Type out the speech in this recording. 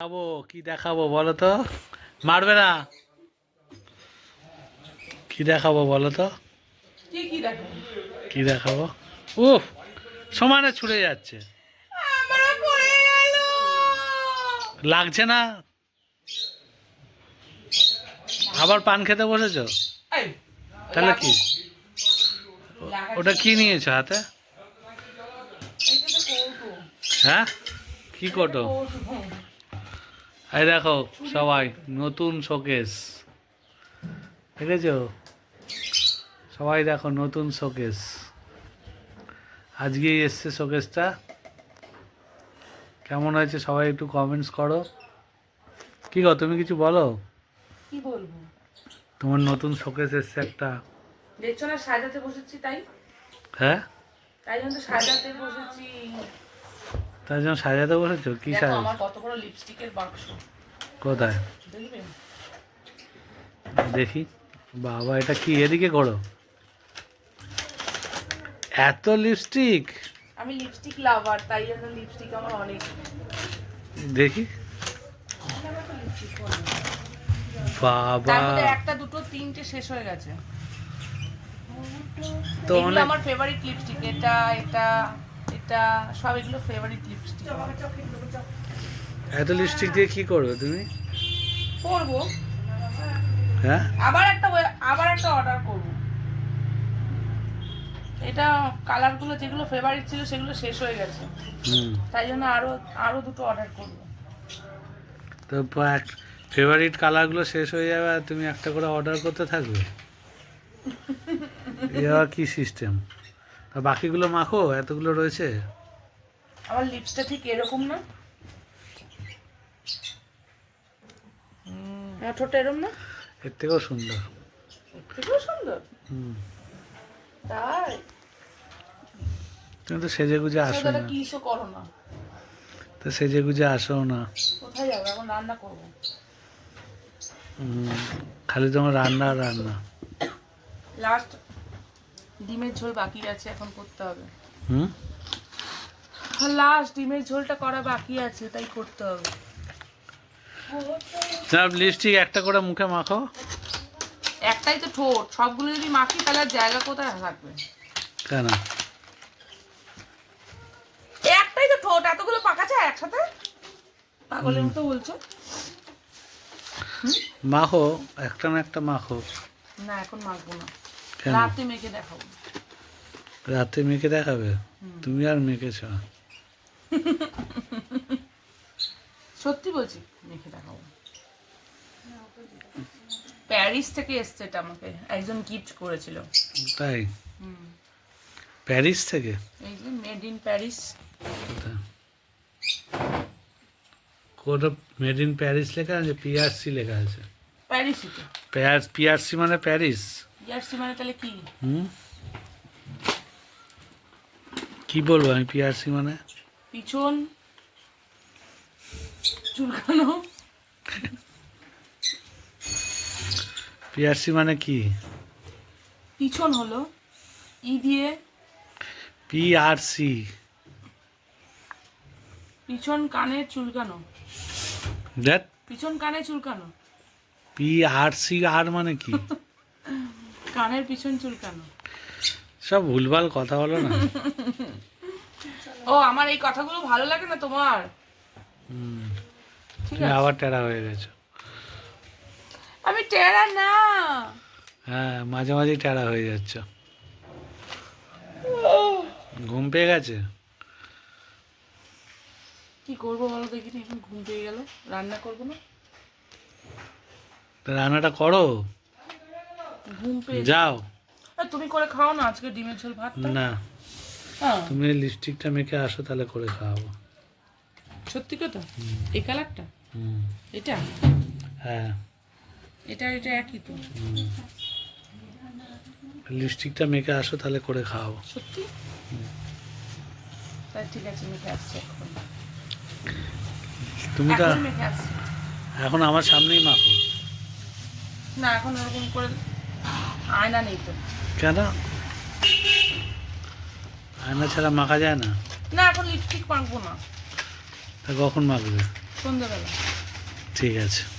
দেখাবো কি দেখাবো বলো তো? মারবে না। কি দেখাবো বলো তো? কি দেখাবো? উফ, সমানে ছুড়ে যাচ্ছে। লাগছে না? আবার পান খেতে বসেছো? তাহলে কি? ওটা কি নিয়েছো হাতে? হ্যাঁ, কি কোটো? এই দেখো সবাই, নতুন শোকেস দেখেছো? সবাই দেখো, নতুন শোকেস আজকেই এসছে শোকেসটা। কেমন হয়েছে সবাই একটু কমেন্টস করো। কি গো, তুমি কিছু বলো। কি বলবো? তোমার নতুন শোকেস এসছে একটা। দেখছো না সাজাতে বসেছি তাই? হ্যাঁ, তাই জন্য তো সাজাতে বসেছি। তার জন্য সাজাতে বসেছো? কি দেখো সাজ? আমার কত বড় লিপস্টিকের বাক্স। কোথায় দেখবে? দেখি। বাবা, এটা কি? এদিকে করো। এত লিপস্টিক! আমি লিপস্টিক লাভার, তাই জন্য লিপস্টিক আমার অনেক। দেখি। বাবা, তার মধ্যে একটা দুটো তিনটে শেষ হয়ে গেছে। তো এগুলো অনেক। আমার ফেভারিট লিপস্টিক। এটা এটা এটা সব এগুলো ফেভারিট লিপস্টিক। এত লিপস্টিক দিয়ে কি করবে তুমি? করবো হ্যাঁ, আবার একটা অর্ডার করব। এটা কালারগুলো যেগুলো ফেভারিট ছিল সেগুলো শেষ হয়ে গেছে, হুম। তাই জন্য আরো আরো দুটো অর্ডার করব। তো ফেভারিট কালারগুলো শেষ হয়ে যাবে আর তুমি একটা করে অর্ডার করতে থাকবে? এ আবার কি সিস্টেম? তা বাকিগুলো মাখো, এতগুলো রয়েছে। আমার লিপসটা ঠিক এরকম না? আমার ঠোঁটটা এরকম না? এর থেকেও সুন্দর। খুব সুন্দর। হুম। তাই তুমি তো সেজে গুজে আসো সেটা না। কিসও করো না। তো সেজে গুজে আসো না। কোথায় যাবো এখন? রান্না করবো। হুম, খালি তোমার রান্না আর রান্না। লাস্ট ডিমের ঝোল বাকি আছে, এখন করতে হবে। হুম। লাস্ট ডিমের ঝোলটা করা বাকি আছে, তাই করতে হবে। সব লিপস্টিক একটা করে মুখে মাখো। একটাই তো ঠোঁট, সবগুলো যদি মাখি তাহলে আর জায়গা কোথায় থাকবে? কেন? একটাই তো ঠোঁট, এতগুলো পাকা যায় একসাথে? পাগলের মতো বলছো। মাখো, একটা না একটা মাখো। না এখন মাখবো না, কেন? রাতে মেখে দেখাবো। রাতে মেখে দেখাবে? তুমি আর মেখেছ? সত্যি বলছি, মেখে দেখাবো। প্যারিস থেকে এসছে এটা, আমাকে একজন গিফট করেছিল। তাই? প্যারিস থেকে? এই যে মেড ইন প্যারিস। কোথায়? কোটা মেড ইন প্যারিস লেখা আছে, পিআরসি লেখা আছে। প্যারিসই তো। পিআরসি মানে প্যারিস? ইয়ার্সি মানে তাহলে কি? হুম, কি বলবো আমি পিআরসি মানে? পিছন চুলকানো। পিআরসি মানে কি? পিছন হলো ই দিয়ে পিআরসি। পিছন কানে চুলকানো। দ্যাট পিছন কানে চুলকানো। পিআরসি আর মানে কি? কানের পিছন চুলকানো। সব ভুলভাল কথা বলো না। ও আমার এই কথাগুলো ভালো লাগে না তোমার? হুম, ঠিক তুমি আছে, আবার টেরা হয়ে গেছো। আমি টেরা না। হ্যাঁ, মাঝে মাঝেই টেরা হয়ে যাচ্ছ। ঘুম পেয়ে গেছে? কি করবো বলো দেখিনি, এখন ঘুম পেয়ে গেল। রান্না করবো না? তা রান্নাটা করো। ঘুম পেয়ে যাও। তুমি করে খাও না আজকে ডিমের ঝোল ভাতটা। না, হ্যাঁ তুমি লিপস্টিকটা মেখে আসো, তাহলে করে খাওয়াবো। সত্যি কথা। এই কালারটা, হুম। এটা হ্যাঁ। এটা এটা একই তো। লিপস্টিকটা মেখে আসো, তাহলে করে খাওয়াবো। সত্যি? তাই ঠিক আছে, মেখে আসছি এখন। তুমি তো এখন মেখে আসছি। এখন আমার সামনেই মাখো। না এখন ওরকম করে আয়না নেই তো। কেন? আয়না ছাড়া মাখা যায় না? না এখন লিপস্টিক মাখবো না। তা কখন মাখবে? সন্ধ্যাবেলা। ঠিক আছে।